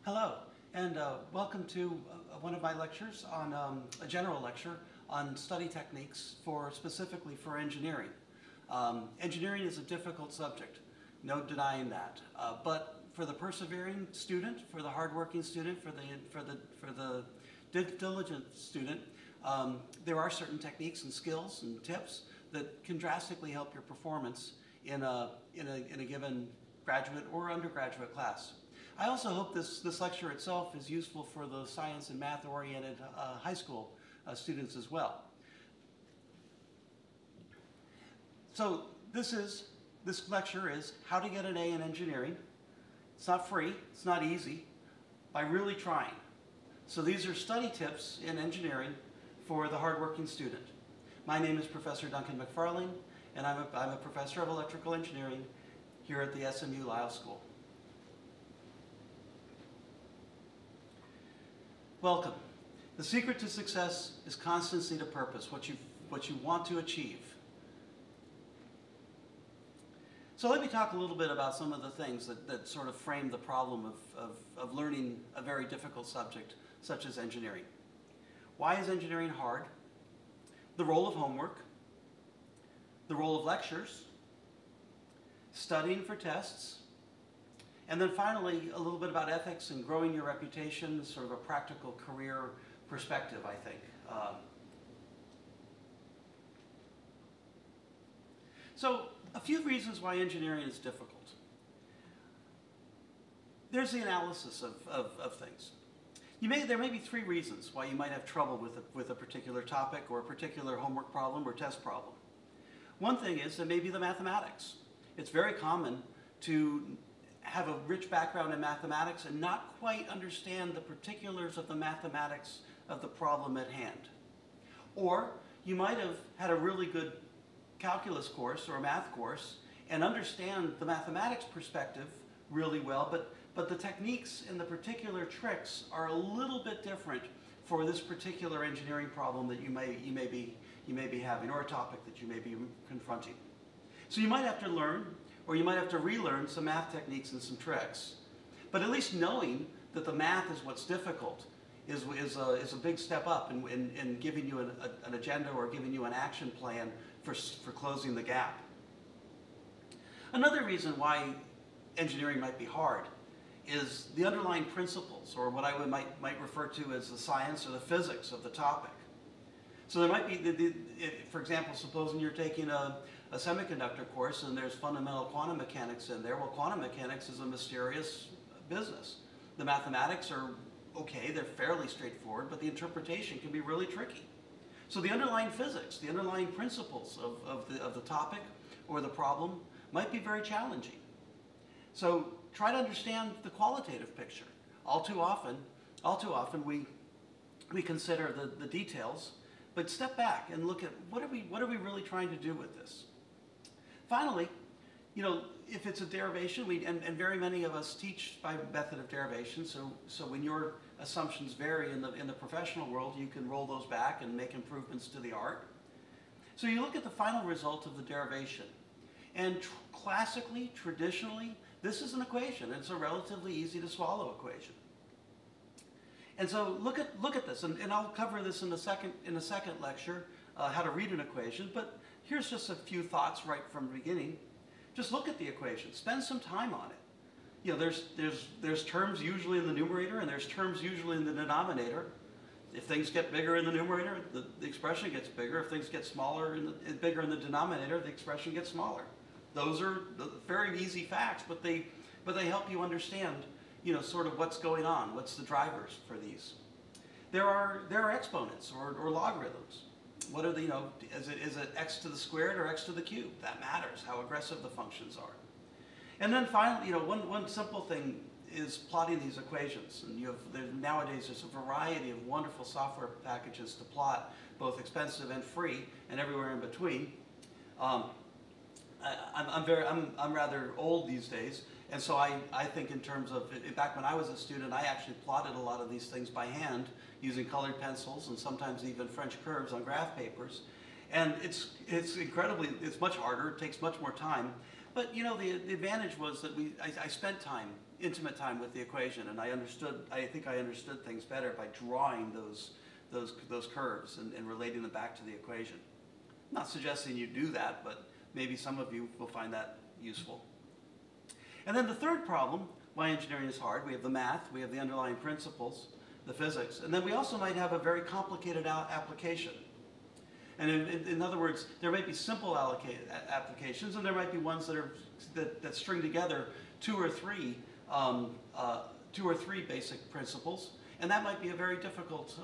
Hello, and welcome to one of my lectures on a general lecture on study techniques specifically for engineering. Engineering is a difficult subject, no denying that. But for the persevering student, for the hardworking student, for the diligent student, there are certain techniques and skills and tips that can drastically help your performance in a given graduate or undergraduate class. I also hope this lecture itself is useful for the science and math-oriented high school students as well. So this lecture is how to get an A in engineering. It's not free, it's not easy, by really trying. So these are study tips in engineering for the hardworking student. My name is Professor Duncan McFarlane, and I'm a professor of electrical engineering here at the SMU Lisle School. Welcome. The secret to success is constancy to purpose, what you want to achieve. So let me talk a little bit about some of the things that sort of frame the problem of learning a very difficult subject, such as engineering. Why is engineering hard? The role of homework, the role of lectures, studying for tests, and then finally, a little bit about ethics and growing your reputation, sort of a practical career perspective, I think. So, a few reasons why engineering is difficult. There's the analysis of things. There may be three reasons why you might have trouble with a particular topic or a particular homework problem or test problem. One thing is that maybe the mathematics. It's very common to have a rich background in mathematics and not quite understand the particulars of the mathematics of the problem at hand. Or you might have had a really good calculus course or a math course and understand the mathematics perspective really well, but the techniques and the particular tricks are a little bit different for this particular engineering problem that you may be having, or a topic that you may be confronting. So you might have to learn, or you might have to relearn some math techniques and some tricks. But at least knowing that the math is what's difficult is a big step up in giving you an agenda or giving you an action plan for closing the gap. Another reason why engineering might be hard is the underlying principles, or what I might refer to as the science or the physics of the topic. So there might be, for example, supposing you're taking a semiconductor course and there's fundamental quantum mechanics in there. Well, quantum mechanics is a mysterious business. The mathematics are okay, they're fairly straightforward, but the interpretation can be really tricky. So the underlying physics, the underlying principles of the topic or the problem might be very challenging. So try to understand the qualitative picture. All too often we consider the details, but step back and look at what are we really trying to do with this. Finally, if it's a derivation, and very many of us teach by method of derivation, so when your assumptions vary in the professional world, you can roll those back and make improvements to the art. So you look at the final result of the derivation, and classically, traditionally, this is an equation. It's a relatively easy to swallow equation. And so look at this, and I'll cover this in the second lecture, how to read an equation. But here's just a few thoughts right from the beginning. Just look at the equation. Spend some time on it. There's terms usually in the numerator, and there's terms usually in the denominator. If things get bigger in the numerator, the expression gets bigger. If things get bigger in the denominator, the expression gets smaller. Those are very easy facts, but they help you understand, sort of what's going on, what's the drivers for these. There are exponents or logarithms. What are the, is it x to the squared or x to the cube? That matters, how aggressive the functions are. And then finally, one simple thing is plotting these equations. And nowadays there's a variety of wonderful software packages to plot, both expensive and free, and everywhere in between. I'm rather old these days, and so I think in terms of, back when I was a student, I actually plotted a lot of these things by hand using colored pencils and sometimes even French curves on graph papers. And it's much harder, it takes much more time, But you know, the advantage was that I spent time, intimate time with the equation, and I think I understood things better by drawing those curves and relating them back to the equation. I'm not suggesting you do that, but maybe some of you will find that useful. And then the third problem, why engineering is hard, we have the math, we have the underlying principles, the physics, and then we also might have a very complicated application. And in other words, there might be simple applications, and there might be ones that string together two or three basic principles, and that might be a very difficult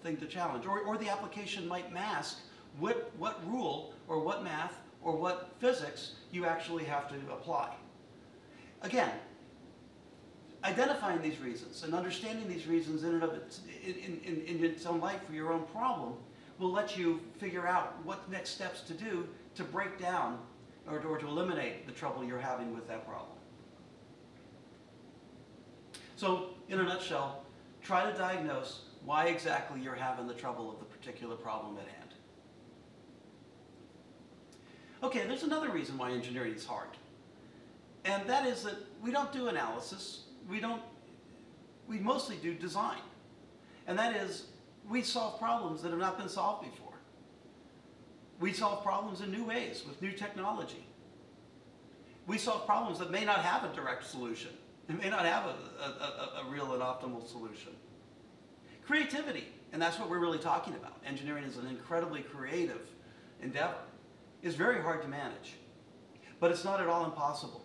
thing to challenge. Or the application might mask what rule or what math or what physics you actually have to apply. Again, identifying these reasons and understanding these reasons in its own light for your own problem will let you figure out what next steps to do to break down or to eliminate the trouble you're having with that problem. So, in a nutshell, try to diagnose why exactly you're having the trouble of the particular problem at hand. Okay, there's another reason why engineering is hard. And that is that we don't do analysis. We mostly do design. And that is, we solve problems that have not been solved before. We solve problems in new ways with new technology. We solve problems that may not have a direct solution. It may not have a real and optimal solution. Creativity, and that's what we're really talking about. Engineering is an incredibly creative endeavor. It's very hard to manage, but it's not at all impossible.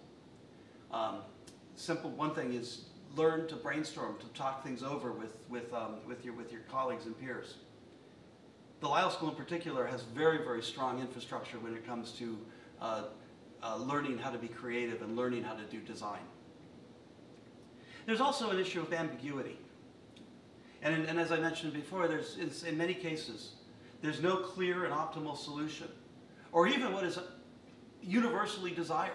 One thing is learn to brainstorm, to talk things over with your colleagues and peers. The Lyell School in particular has very, very strong infrastructure when it comes to learning how to be creative and learning how to do design. There's also an issue of ambiguity. And as I mentioned before, in many cases, there's no clear and optimal solution, or even what is universally desired.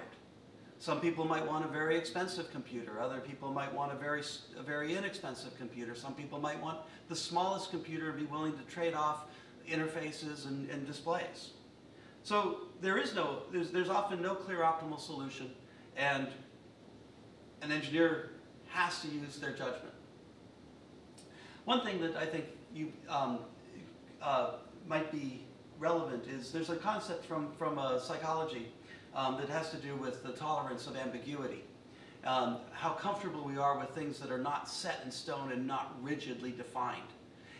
Some people might want a very expensive computer. Other people might want a very inexpensive computer. Some people might want the smallest computer and be willing to trade off interfaces and displays. So there's often no clear optimal solution, and an engineer has to use their judgment. One thing that I think might be relevant is there's a concept from psychology that has to do with the tolerance of ambiguity. How comfortable we are with things that are not set in stone and not rigidly defined.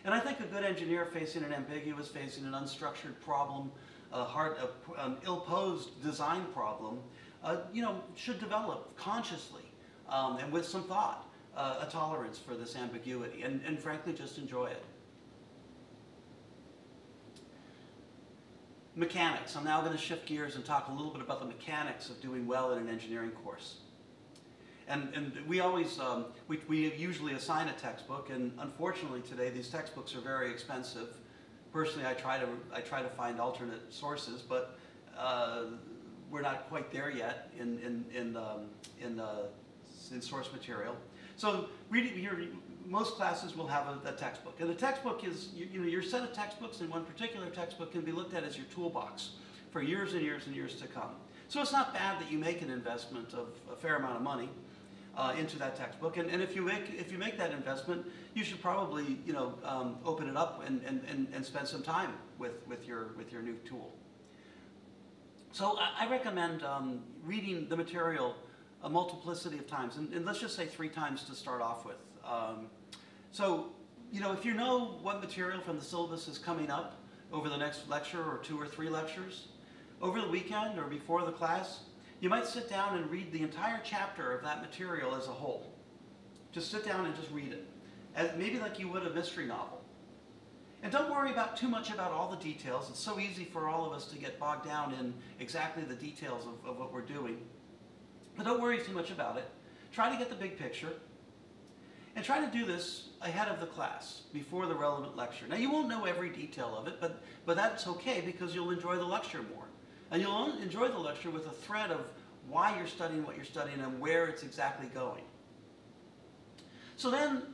And I think a good engineer facing an ambiguous, facing an unstructured problem, an ill-posed design problem, should develop consciously and with some thought a tolerance for this ambiguity and frankly just enjoy it. Mechanics. I'm now going to shift gears and talk a little bit about the mechanics of doing well in an engineering course. And we always, we usually assign a textbook, and unfortunately today these textbooks are very expensive. Personally, I try to find alternate sources, but we're not quite there yet in source material. So most classes will have a textbook, and the textbook is your set of textbooks, and one particular textbook can be looked at as your toolbox for years and years and years to come. So it's not bad that you make an investment of a fair amount of money into that textbook, and if you make that investment, you should probably open it up and spend some time with your new tool. So I recommend reading the material a multiplicity of times, and let's just say 3 times to start off with. So if you know what material from the syllabus is coming up over the next lecture or 2 or 3 lectures, over the weekend or before the class, you might sit down and read the entire chapter of that material as a whole. Just sit down and just read it, maybe like you would a mystery novel. And don't worry too much about all the details. It's so easy for all of us to get bogged down in exactly the details of what we're doing. But don't worry too much about it. Try to get the big picture. And try to do this ahead of the class, before the relevant lecture. Now, you won't know every detail of it, but that's okay because you'll enjoy the lecture more. And you'll enjoy the lecture with a thread of why you're studying what you're studying and where it's exactly going. So then,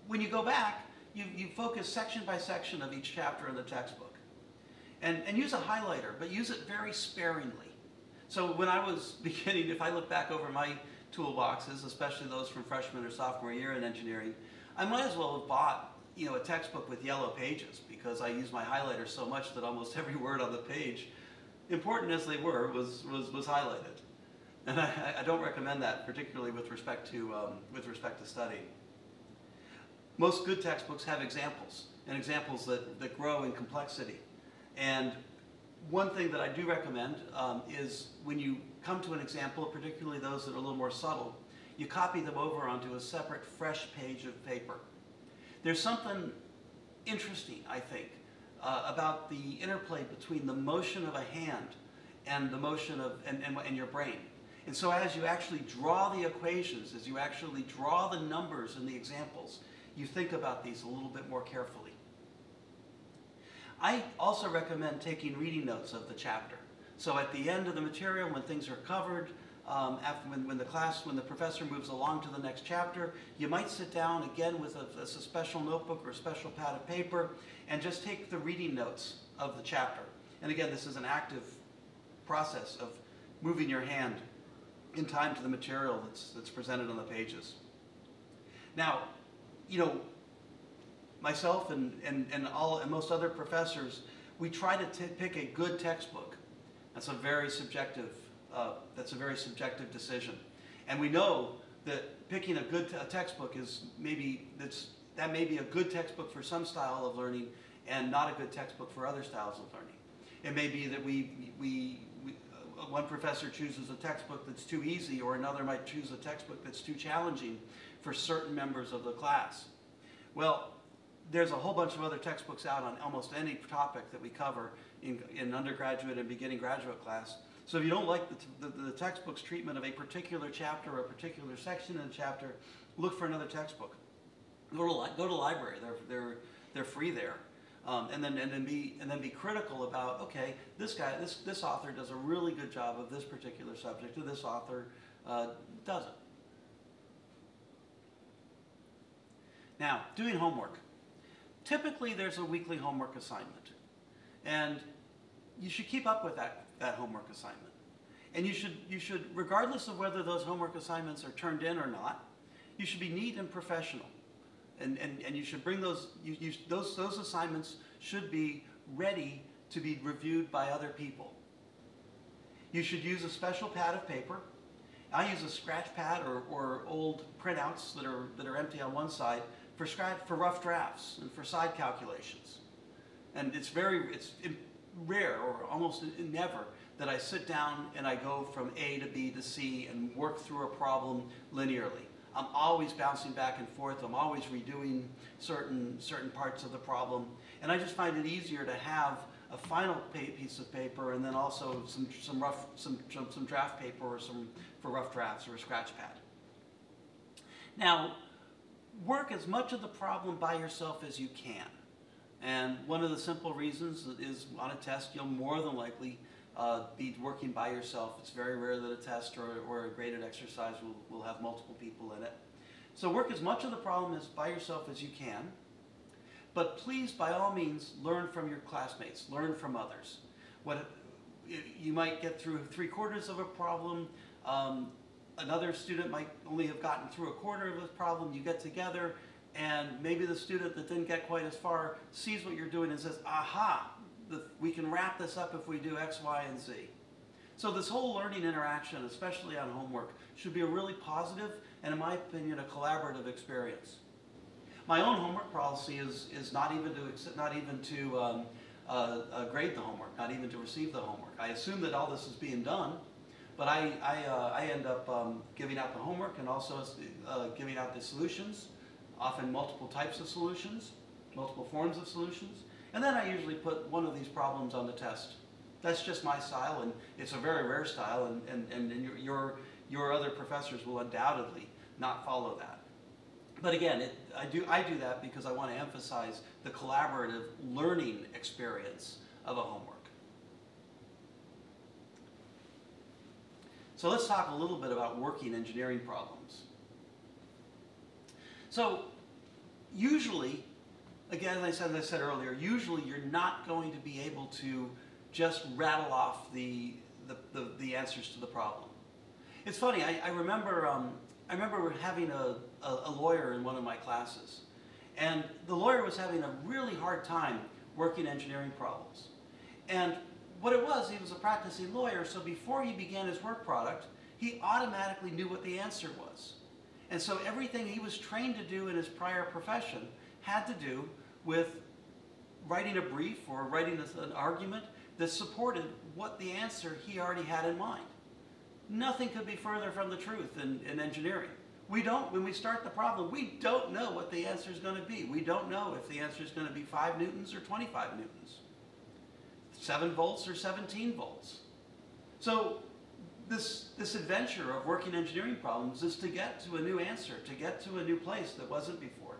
when you go back, you focus section by section of each chapter in the textbook. And use a highlighter, but use it very sparingly. So when I was beginning, if I look back over my toolboxes, especially those from freshman or sophomore year in engineering, I might as well have bought, a textbook with yellow pages, because I use my highlighter so much that almost every word on the page, important as they were, was highlighted. And I don't recommend that, particularly with respect to studying. Most good textbooks have examples, and examples that grow in complexity. And one thing that I do recommend is when you come to an example, particularly those that are a little more subtle, you copy them over onto a separate, fresh page of paper. There's something interesting, I think, about the interplay between the motion of a hand and the motion of and your brain. And so as you actually draw the equations, as you actually draw the numbers in the examples, you think about these a little bit more carefully. I also recommend taking reading notes of the chapter. So at the end of the material, when things are covered, when the professor moves along to the next chapter, you might sit down again with a special notebook or a special pad of paper and just take the reading notes of the chapter. And again, this is an active process of moving your hand in time to the material that's presented on the pages. Now, myself and most other professors, we try to pick a good textbook. That's a very subjective decision, and we know that picking a good textbook may be a good textbook for some style of learning and not a good textbook for other styles of learning. It may be that one professor chooses a textbook that's too easy, or another might choose a textbook that's too challenging for certain members of the class. Well, there's a whole bunch of other textbooks out on almost any topic that we cover in undergraduate and beginning graduate class. So if you don't like the textbook's treatment of a particular chapter or a particular section in a chapter, look for another textbook. Go to library. They're free there. And then be critical about, okay, this author does a really good job of this particular subject, and this author doesn't. Now, doing homework. Typically, there's a weekly homework assignment, and you should keep up with that homework assignment. And you should, regardless of whether those homework assignments are turned in or not, you should be neat and professional. And you should bring those assignments should be ready to be reviewed by other people. You should use a special pad of paper. I use a scratch pad or old printouts that are empty on one side for rough drafts and for side calculations. And it's rare, or almost never, that I sit down and I go from A to B to C and work through a problem linearly. I'm always bouncing back and forth. I'm always redoing certain parts of the problem. And I just find it easier to have a final piece of paper and then also some draft paper for rough drafts or a scratch pad. Now, work as much of the problem by yourself as you can. And one of the simple reasons is on a test, you'll more than likely be working by yourself. It's very rare that a test or a graded exercise will have multiple people in it. So work as much of the problem as by yourself as you can. But please, by all means, learn from your classmates. Learn from others. You might get through 3/4 of a problem. Another student might only have gotten through 1/4 of the problem. You get together, and maybe the student that didn't get quite as far sees what you're doing and says, aha, we can wrap this up if we do X, Y, and Z. So this whole learning interaction, especially on homework, should be a really positive and, in my opinion, a collaborative experience. My own homework policy is not even to grade the homework, not even to receive the homework. I assume that all this is being done, but I end up giving out the homework and also giving out the solutions, often multiple types of solutions, multiple forms of solutions. And then I usually put one of these problems on the test. That's just my style, and it's a very rare style, and your other professors will undoubtedly not follow that. But again, I do that because I want to emphasize the collaborative learning experience of a homework. So let's talk a little bit about working engineering problems. So usually, again, as I said earlier, usually you're not going to be able to just rattle off the the answers to the problem. It's funny, I remember having a lawyer in one of my classes, and the lawyer was having a really hard time working engineering problems. And what it was, he was a practicing lawyer, so before he began his work product, he automatically knew what the answer was. And so everything he was trained to do in his prior profession had to do with writing a brief or writing an argument that supported what the answer he already had in mind. Nothing could be further from the truth in engineering. When we start the problem, we don't know what the answer is going to be. We don't know if the answer is going to be 5 newtons or 25 newtons, 7 volts or 17 volts. So this adventure of working engineering problems is to get to a new answer, to get to a new place that wasn't before.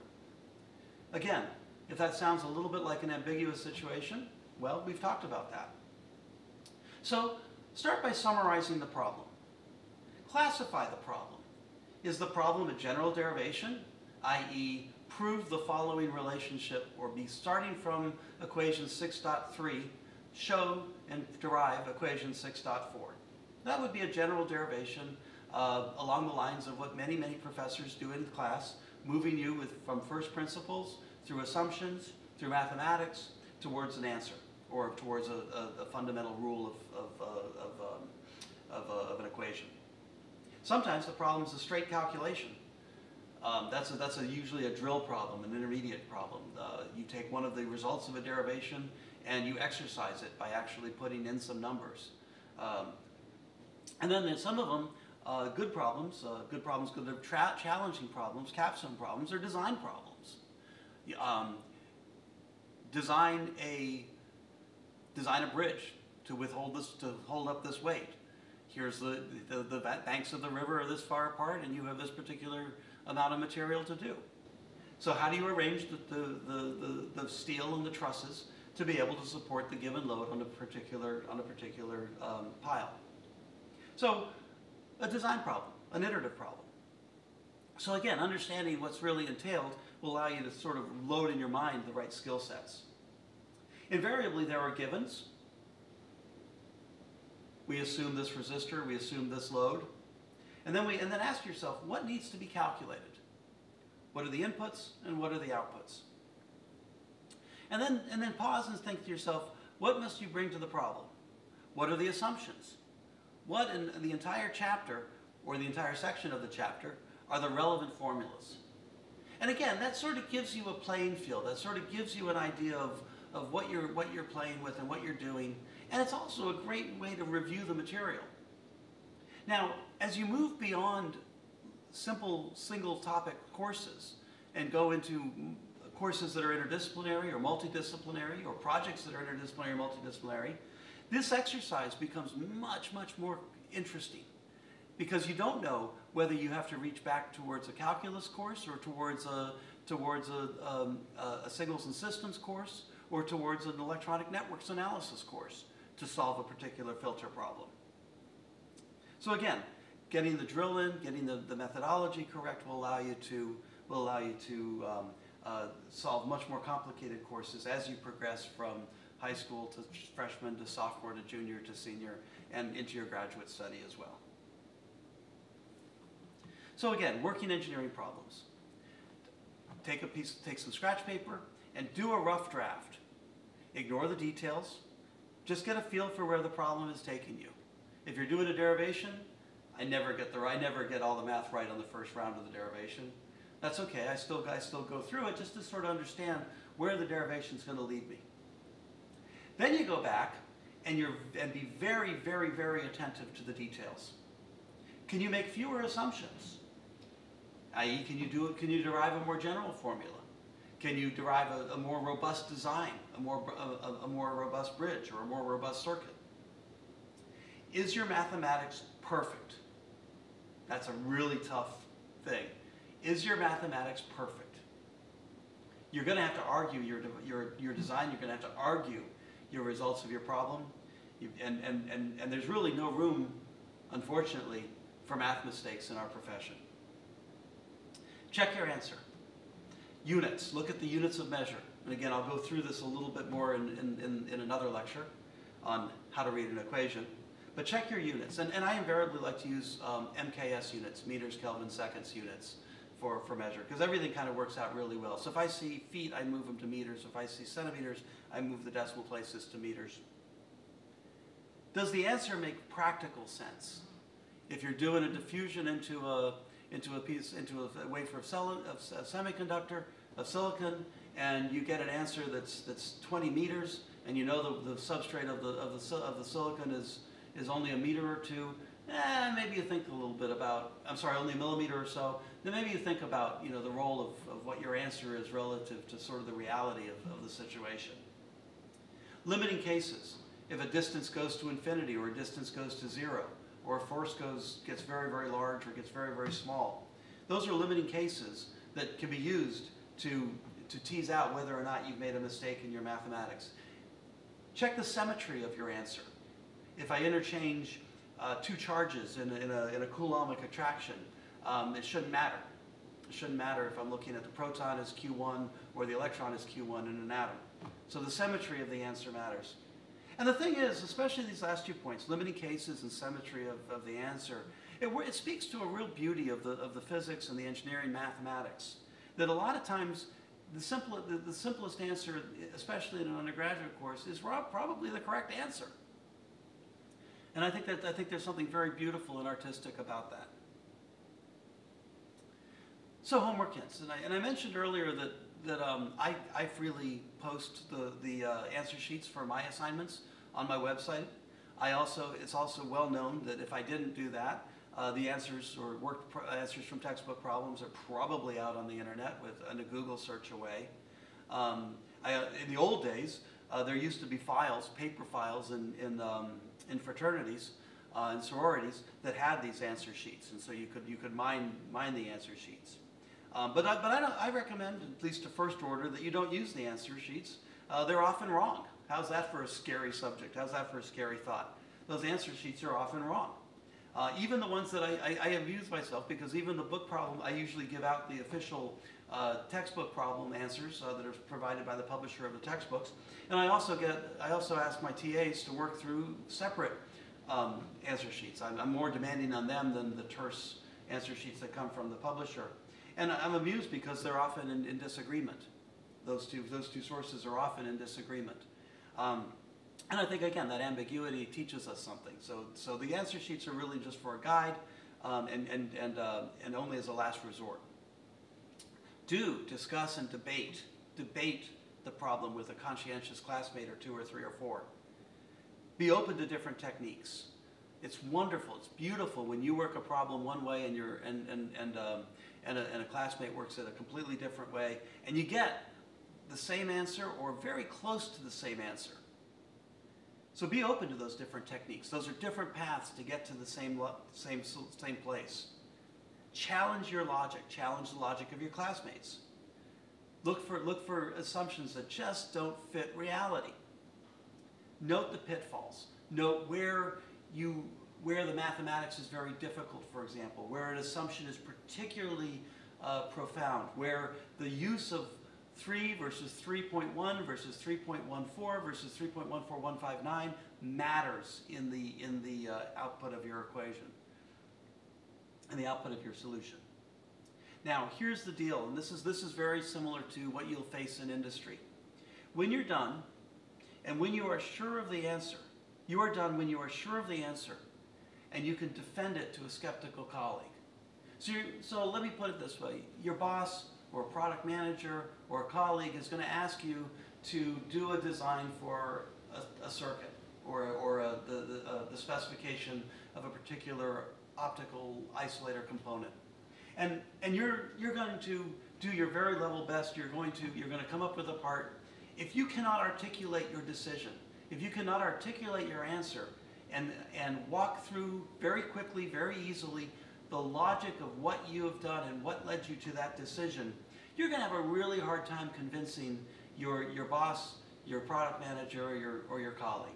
Again, if that sounds a little bit like an ambiguous situation, well, we've talked about that. So start by summarizing the problem. Classify the problem. Is the problem a general derivation, i.e. prove the following relationship, or be starting from equation 6.3, show and derive equation 6.4. That would be a general derivation along the lines of what many professors do in class, moving you from first principles through assumptions, through mathematics, towards an answer, or towards a fundamental rule of an equation. Sometimes the problem is a straight calculation. That's usually a drill problem, an intermediate problem. You take one of the results of a derivation and you exercise it by actually putting in some numbers. And then there's some of them, good problems because they're challenging problems, capstone problems, or design problems. Design a bridge to hold up this weight. Here's the banks of the river are this far apart, and you have this particular amount of material to do. So how do you arrange the steel and the trusses to be able to support the given load on a particular pile? So a design problem, an iterative problem. So again, understanding what's really entailed will allow you to sort of load in your mind the right skill sets. Invariably, there are givens. We assume this resistor, we assume this load. And then ask yourself, what needs to be calculated? What are the inputs and what are the outputs? And then pause and think to yourself, what must you bring to the problem? What are the assumptions? What in the entire chapter, or the entire section of the chapter, are the relevant formulas? And again, that sort of gives you a playing field. That sort of gives you an idea of what you're playing with and what you're doing. And it's also a great way to review the material. Now, as you move beyond simple single topic courses and go into courses that are interdisciplinary or multidisciplinary, or projects that are interdisciplinary or multidisciplinary, this exercise becomes much more interesting, because you don't know whether you have to reach back towards a calculus course, or towards a signals and systems course, or towards an electronic networks analysis course to solve a particular filter problem. So again, getting the drill in, getting the methodology correct will allow you to solve much more complicated courses as you progress from high school to freshman to sophomore to junior to senior, and into your graduate study as well. So again, working engineering problems. Take some scratch paper and do a rough draft. Ignore the details. Just get a feel for where the problem is taking you. If you're doing a derivation, I never get all the math right on the first round of the derivation. That's okay. I still go through it just to sort of understand where the derivation is going to lead me. Then you go back and be very attentive to the details. Can you make fewer assumptions? I.e., can you derive a more general formula? Can you derive a more robust design, a more robust bridge, or a more robust circuit? Is your mathematics perfect? That's a really tough thing. Is your mathematics perfect? You're going to have to argue your design. You're going to have to argue your results of your problem, and there's really no room, unfortunately, for math mistakes in our profession. Check your answer. Units. Look at the units of measure. And again, I'll go through this a little bit more in another lecture on how to read an equation. But check your units, and I invariably like to use MKS units, meters, Kelvin, seconds units for measure, because everything kind of works out really well. So if I see feet, I move them to meters. If I see centimeters, I move the decimal places to meters. Does the answer make practical sense? If you're doing a diffusion into a wafer of semiconductor, of silicon, and you get an answer that's 20 meters, and you know the substrate of the silicon is only a meter or two, maybe you think a little bit about, only a millimeter or so, then maybe you think about, the role of what your answer is relative to sort of the reality of the situation. Limiting cases. If a distance goes to infinity, or a distance goes to zero, or a force gets very, very large or gets very, very small. Those are limiting cases that can be used to tease out whether or not you've made a mistake in your mathematics. Check the symmetry of your answer. If I interchange two charges in a Coulombic attraction, it shouldn't matter. It shouldn't matter if I'm looking at the proton as Q1 or the electron as Q1 in an atom. So the symmetry of the answer matters. And the thing is, especially these last 2 points, limiting cases and symmetry of the answer, it speaks to a real beauty of the physics and the engineering mathematics. That a lot of times, the simplest answer, especially in an undergraduate course, is probably the correct answer. And I think there's something very beautiful and artistic about that. So homework hints, and I mentioned earlier that I freely post the answer sheets for my assignments on my website. It's also well known that if I didn't do that, the answers or answers from textbook problems are probably out on the internet in a Google search away. In the old days, there used to be files, paper files in fraternities and sororities that had these answer sheets, and so you could mine the answer sheets. But I recommend, at least to first order, that you don't use the answer sheets. They're often wrong. How's that for a scary subject? How's that for a scary thought? Those answer sheets are often wrong. Even the ones that I have used myself, because even the book problem, I usually give out the official textbook problem answers that are provided by the publisher of the textbooks. And I also ask my TAs to work through separate answer sheets. I'm more demanding on them than the terse answer sheets that come from the publisher. And I'm amused because they're often in disagreement. Those two sources are often in disagreement. And I think, again, that ambiguity teaches us something. So the answer sheets are really just for a guide and only as a last resort. Do discuss and debate the problem with a conscientious classmate or two or three or four. Be open to different techniques. It's wonderful. It's beautiful when you work a problem one way and a classmate works it a completely different way, and you get the same answer or very close to the same answer. So be open to those different techniques. Those are different paths to get to the same place. Challenge your logic. Challenge the logic of your classmates. Look for assumptions that just don't fit reality. Note the pitfalls. Note where the mathematics is very difficult, for example, where an assumption is particularly profound, where the use of 3 versus 3.1 versus 3.14 versus 3.14159 matters in the output of your equation and the output of your solution. Now, here's the deal, and this is very similar to what you'll face in industry. When you're done, and when you are sure of the answer, you are done when you are sure of the answer, and you can defend it to a skeptical colleague. So let me put it this way. Your boss or a product manager or a colleague is going to ask you to do a design for a circuit or the specification of a particular optical isolator component. And you're going to do your very level best. You're going to come up with a part. If you cannot articulate your decision, if you cannot articulate your answer and walk through very quickly, very easily, the logic of what you have done and what led you to that decision, you're going to have a really hard time convincing your boss, your product manager, or your colleague.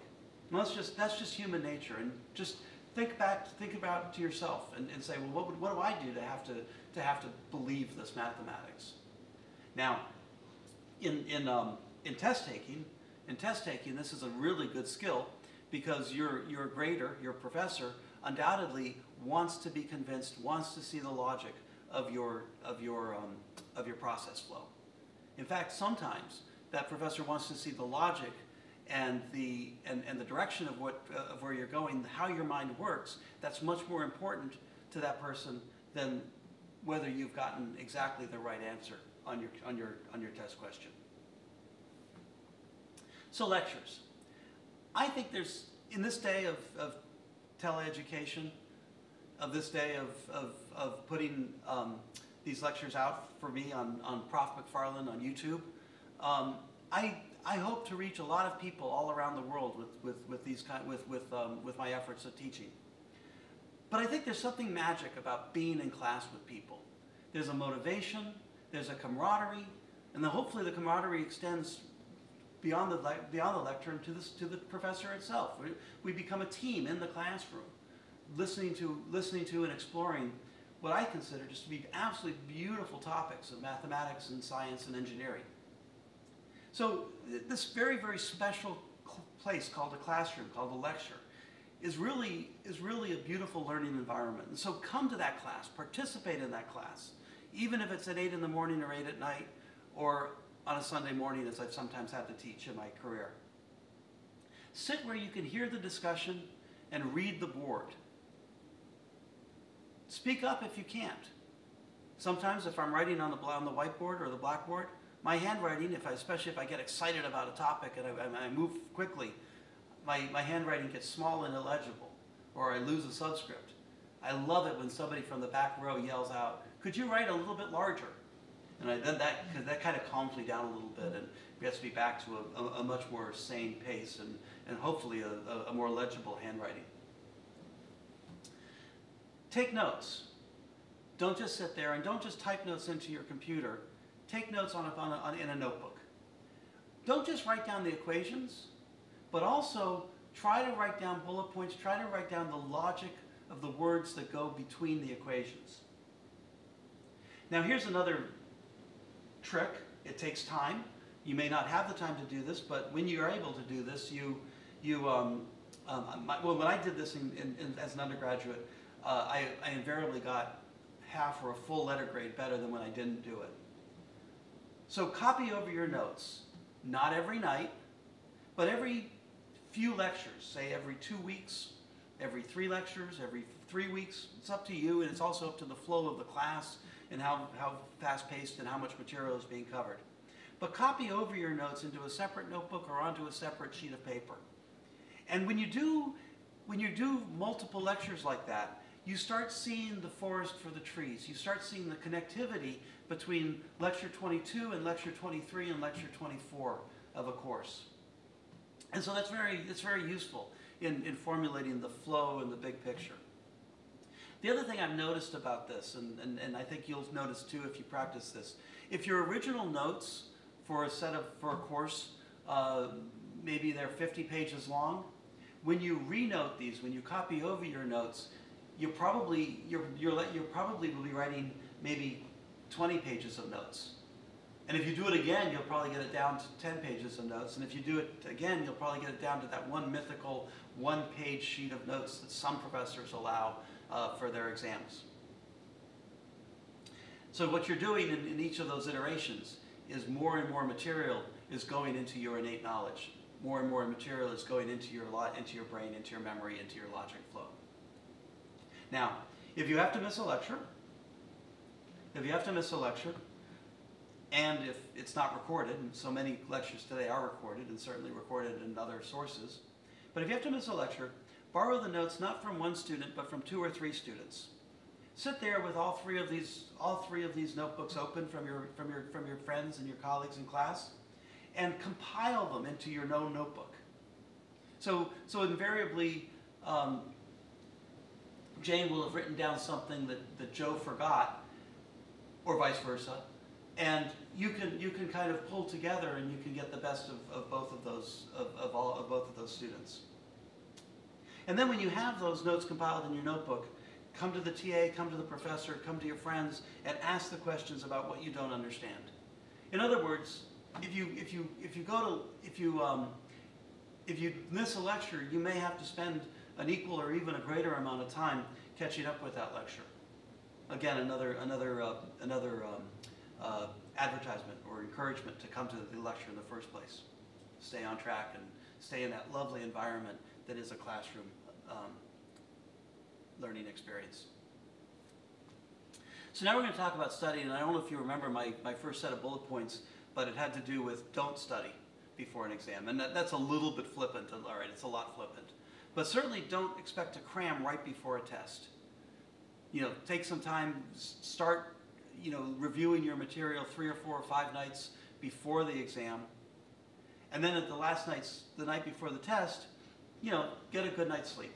And that's just human nature. And just think about to yourself and say, well, what do I do to have to believe this mathematics? Now, in test taking, this is a really good skill because your grader, your professor, undoubtedly wants to be convinced, wants to see the logic of your process flow. In fact, sometimes that professor wants to see the logic and the direction of where you're going, how your mind works. That's much more important to that person than whether you've gotten exactly the right answer on your test question. So lectures. I think there's, in this day of teleeducation, of this day of putting these lectures out for me on Prof. McFarland on YouTube, I hope to reach a lot of people all around the world with my efforts at teaching. But I think there's something magic about being in class with people. There's a motivation, there's a camaraderie, and then hopefully the camaraderie extends beyond the lecture and to the professor itself. We become a team in the classroom, listening to and exploring what I consider just to be absolutely beautiful topics of mathematics and science and engineering. So this very, very special place called a classroom, called a lecture, is really a beautiful learning environment. And so come to that class, participate in that class, even if it's at 8 in the morning or 8 at night, or on a Sunday morning, as I've sometimes had to teach in my career. Sit where you can hear the discussion and read the board. Speak up if you can't. Sometimes if I'm writing on the whiteboard or the blackboard, my handwriting, especially if I get excited about a topic and I move quickly, my handwriting gets small and illegible, or I lose a subscript. I love it when somebody from the back row yells out, "Could you write a little bit larger?" And then that kind of calms me down a little bit and gets me back to a much more sane pace and hopefully a more legible handwriting. Take notes. Don't just sit there and don't just type notes into your computer. Take notes in a notebook. Don't just write down the equations, but also try to write down bullet points, try to write down the logic of the words that go between the equations. Now here's another trick. It takes time. You may not have the time to do this, but when you are able to do this, when I did this as an undergraduate, I invariably got half or a full letter grade better than when I didn't do it. So copy over your notes, not every night, but every few lectures, say every 2 weeks, every 3 lectures, every 3 weeks. It's up to you, and it's also up to the flow of the class and how fast-paced and how much material is being covered. But copy over your notes into a separate notebook or onto a separate sheet of paper. And when you do multiple lectures like that, you start seeing the forest for the trees. You start seeing the connectivity between lecture 22 and lecture 23 and lecture 24 of a course. And so it's very useful in formulating the flow and the big picture. The other thing I've noticed about this, and I think you'll notice too if you practice this, if your original notes for a course, maybe they're 50 pages long, when you renote these, when you copy over your notes, you probably will be writing maybe 20 pages of notes. And if you do it again, you'll probably get it down to 10 pages of notes. And if you do it again, you'll probably get it down to that one mythical one-page sheet of notes that some professors allow for their exams. So what you're doing in each of those iterations is more and more material is going into your innate knowledge. More and more material is going into your brain, into your memory, into your logic flow. Now, if you have to miss a lecture, and if it's not recorded, and so many lectures today are recorded, and certainly recorded in other sources, but if you have to miss a lecture, borrow the notes not from one student, but from 2 or 3 students. Sit there with all three of these notebooks open from your friends and your colleagues in class, and compile them into your own notebook. So invariably, Jane will have written down something that Joe forgot, or vice versa, and you can kind of pull together and you can get the best of both of those students. And then when you have those notes compiled in your notebook, come to the TA, come to the professor, come to your friends, and ask the questions about what you don't understand. In other words, if if you miss a lecture, you may have to spend an equal or even a greater amount of time catching up with that lecture. Again, another advertisement or encouragement to come to the lecture in the first place. Stay on track and stay in that lovely environment that is a classroom learning experience. So now we're going to talk about studying, and I don't know if you remember my first set of bullet points, but it had to do with don't study before an exam. And that's a little bit flippant, all right, it's a lot flippant. But certainly don't expect to cram right before a test. You know, take some time, start, you know, reviewing your material 3 or 4 or 5 nights before the exam. And then at the night before the test, you know, get a good night's sleep.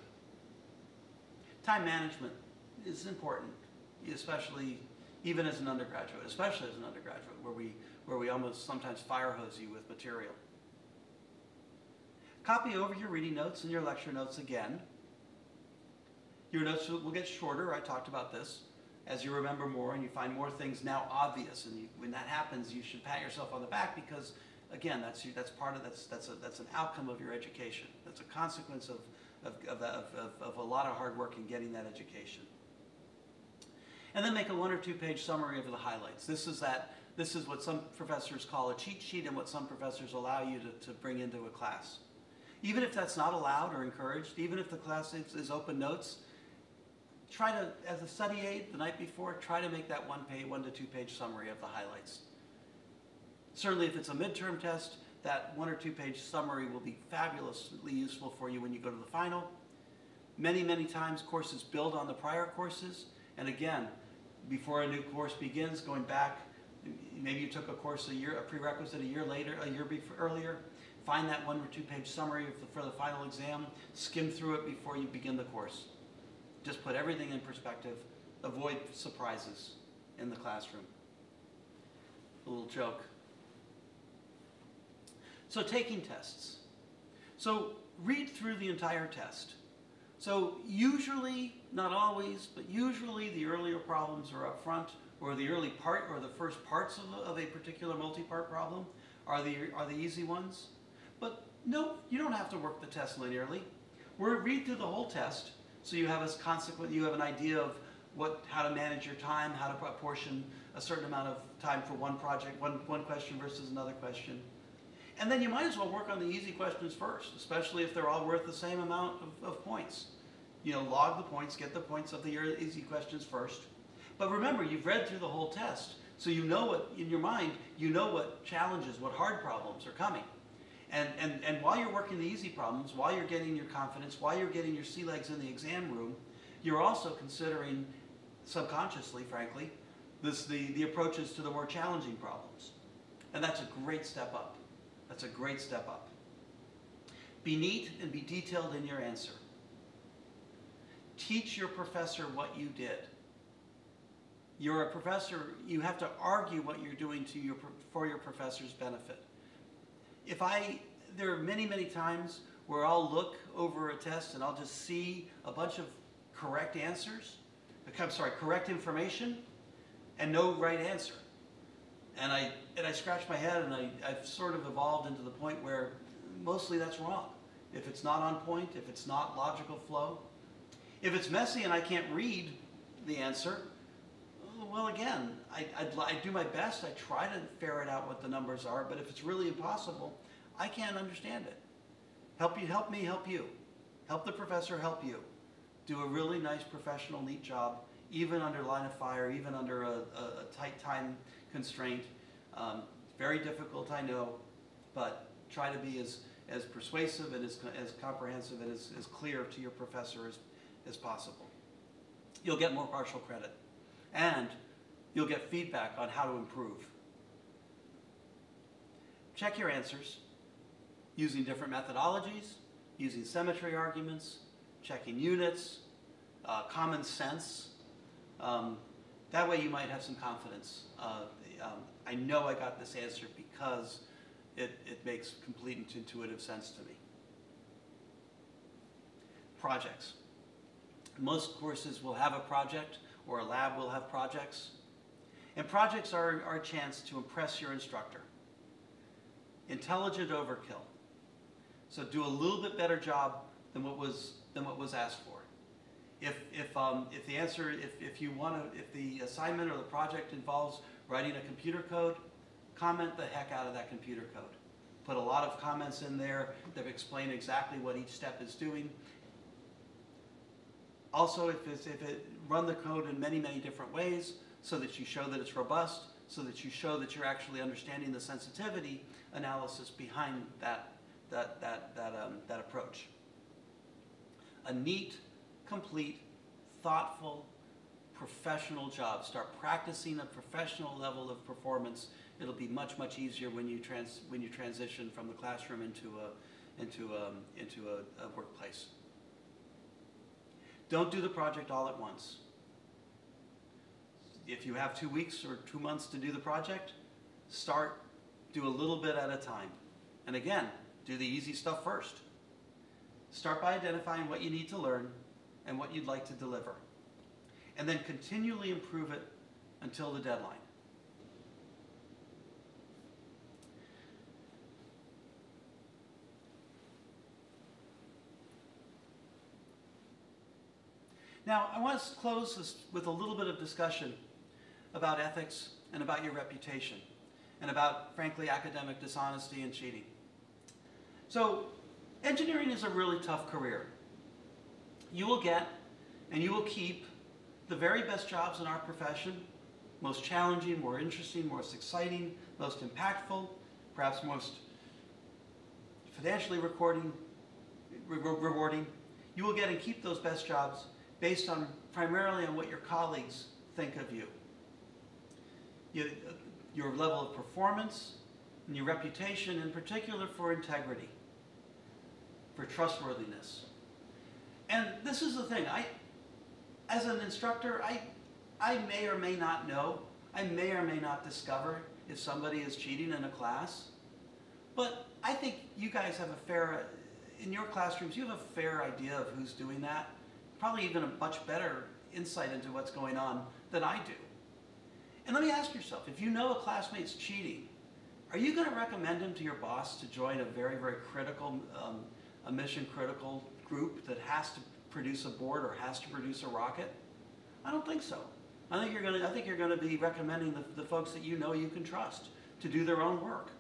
Time management is important, especially even as an undergraduate, where we almost sometimes fire hose you with material. Copy over your reading notes and your lecture notes again. Your notes will get shorter. I talked about this. As you remember more and you find more things now obvious, and when that happens, you should pat yourself on the back because, again, that's an outcome of your education. That's a consequence of a lot of hard work in getting that education. And then make a 1 or 2 page summary of the highlights. This is what some professors call a cheat sheet and what some professors allow you to bring into a class. Even if that's not allowed or encouraged, even if the class is open notes, try to, as a study aid the night before, try to make that 1 to 2 page summary of the highlights. Certainly if it's a midterm test, that 1 or 2 page summary will be fabulously useful for you when you go to the final. Many, many times courses build on the prior courses, and again, before a new course begins, going back, maybe you took a course a prerequisite a year earlier, find that 1 or 2 page summary for the final exam, skim through it before you begin the course. Just put everything in perspective, avoid surprises in the classroom. A little joke. So taking tests. So read through the entire test. So usually, not always, but usually the earlier problems are up front, or the early part or the first parts of a particular multi-part problem are the easy ones. But no, you don't have to work the test linearly. Read through the whole test so you have an idea of how to manage your time, how to apportion a certain amount of time for one project, one question versus another question. And then you might as well work on the easy questions first, especially if they're all worth the same amount of points. You know, log the points, get the points of the easy questions first. But remember, you've read through the whole test, so you know what, in your mind, you know what challenges, what hard problems are coming. And while you're working the easy problems, while you're getting your confidence, while you're getting your sea legs in the exam room, you're also considering, subconsciously, frankly, the approaches to the more challenging problems. And that's a great step up. That's a great step up. Be neat and be detailed in your answer. Teach your professor what you did. You're a professor, you have to argue what you're doing for your professor's benefit. There are many, many times where I'll look over a test and I'll just see a bunch of correct information and no right answer. And I scratch my head, and I've sort of evolved into the point where mostly that's wrong. If it's not on point, if it's not logical flow, if it's messy and I can't read the answer, well, again, I do my best. I try to ferret out what the numbers are, but if it's really impossible, I can't understand it. Help me help you. Help the professor help you. Do a really nice, professional, neat job, even under line of fire, even under a tight time constraint. Very difficult, I know, but try to be as persuasive and as comprehensive and as clear to your professor as possible. You'll get more partial credit, and you'll get feedback on how to improve. Check your answers using different methodologies, using symmetry arguments, checking units, common sense. That way you might have some confidence. I know I got this answer because it makes complete and intuitive sense to me. Projects. Most courses will have a project, or a lab will have projects. And projects are a chance to impress your instructor. Intelligent overkill. So do a little bit better job than what was asked for. If the assignment or the project involves writing a computer code, comment the heck out of that computer code. Put a lot of comments in there that explain exactly what each step is doing. Also, run the code in many, many different ways so that you show that it's robust, so that you show that you're actually understanding the sensitivity analysis behind that approach. A neat, complete, thoughtful, professional job. Start practicing a professional level of performance. It'll be much, much easier when you transition from the classroom into a workplace. Don't do the project all at once. If you have 2 weeks or 2 months to do the project, do a little bit at a time. And again, do the easy stuff first. Start by identifying what you need to learn and what you'd like to deliver. And then continually improve it until the deadline. Now, I want to close this with a little bit of discussion about ethics and about your reputation and about, frankly, academic dishonesty and cheating. So, engineering is a really tough career. You will get and you will keep the very best jobs in our profession, most challenging, more interesting, most exciting, most impactful, perhaps most financially rewarding. You will get and keep those best jobs based primarily on what your colleagues think of you. Your level of performance and your reputation, in particular for integrity, for trustworthiness. And this is the thing, as an instructor, I may or may not know, I may or may not discover if somebody is cheating in a class, but I think you guys have in your classrooms, you have a fair idea of who's doing that. Probably even a much better insight into what's going on than I do. And let me ask yourself, if you know a classmate's cheating, are you going to recommend him to your boss to join a very, very critical, a mission-critical group that has to produce a board or has to produce a rocket? I don't think so. I think you're going to be recommending the folks that you know you can trust to do their own work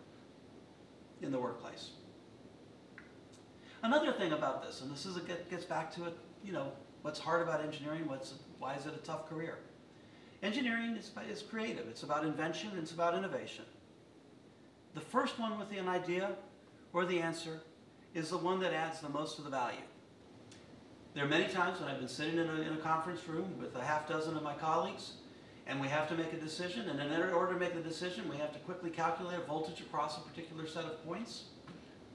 in the workplace. Another thing about this, and this gets back to it, what's hard about engineering? Why is it a tough career? Engineering is creative. It's about invention. It's about innovation. The first one with an idea or the answer is the one that adds the most of the value. There are many times when I've been sitting in a conference room with a half dozen of my colleagues, and we have to make a decision, and in order to make the decision, we have to quickly calculate a voltage across a particular set of points,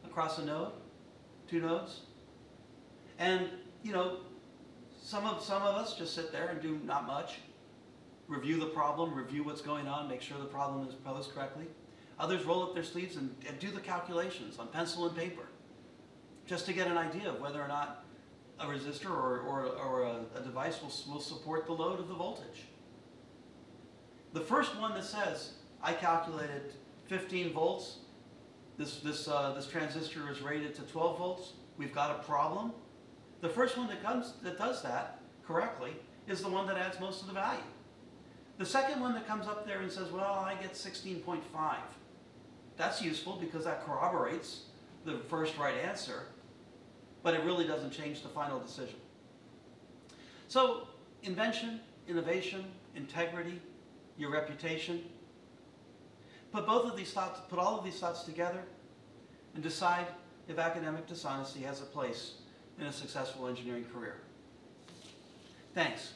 across a node, 2 nodes. And, some of us just sit there and do not much. Review the problem, review what's going on, make sure the problem is posed correctly. Others roll up their sleeves and do the calculations on pencil and paper, just to get an idea of whether or not a resistor or a device will support the load of the voltage. The first one that says, I calculated 15 volts, this transistor is rated to 12 volts, we've got a problem. The first one that does that correctly is the one that adds most of the value. The second one that comes up there and says, well, I get 16.5. That's useful because that corroborates the first right answer, but it really doesn't change the final decision. So, invention, innovation, integrity, your reputation. Put all of these thoughts together and decide if academic dishonesty has a place in a successful engineering career. Thanks.